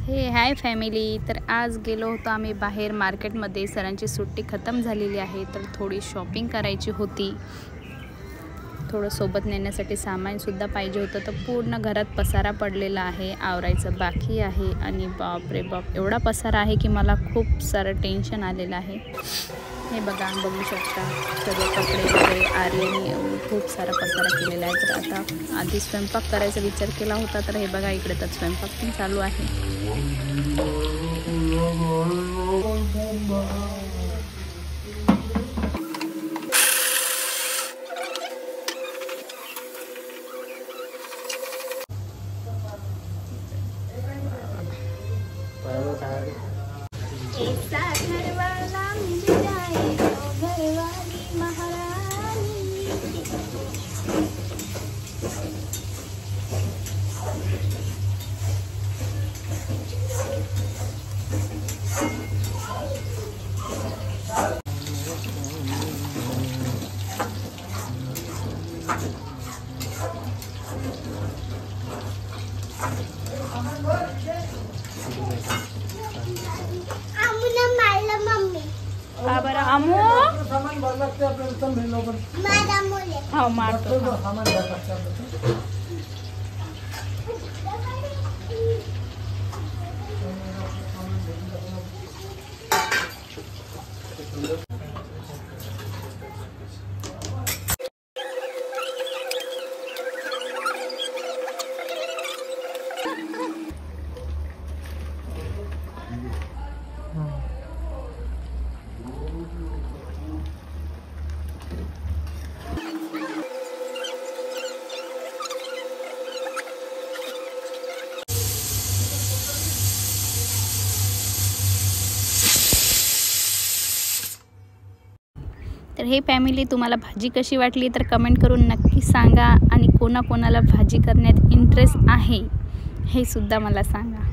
हे hi family. तर आज गेलो होतो आम्ही बाहेर मार्केटमध्ये। सरांची सुट्टी खतम झालेली आहे तर थोडी शॉपिंग करायची होती। थोडं सोबत नेण्यासाठी सामानसुद्धा पाहिजे होतं। तर पूर्ण घरात पसारा पडलेला आहे, आवरायचं बाकी आहे। आणि बाप रे बाप, एवढा पसारा आहे की मला खूप सारं टेन्शन आलेलं आहे। हे बघा, बघू शकता सगळे कपडे वगैरे आर्यने खूप सारा पसारा केलेला आहे। तर आता आधी स्वयंपाक करायचा विचार केला होता, तर हे बघा इकडे तर स्वयंपाक पण चालू आहे। का बरं आमू सामान भर लागते आपल्याला चल नाही लवकर माझा मुले हो मारतो सामान भर लागते आपल्याला। तर हे फॅमिली, तुम्हाला भाजी कशी वाटली तर कमेंट करून नक्की सांगा। आणि कोणाकोणाला भाजी करण्यात इंटरेस्ट आहे हे सुद्धा मला सांगा।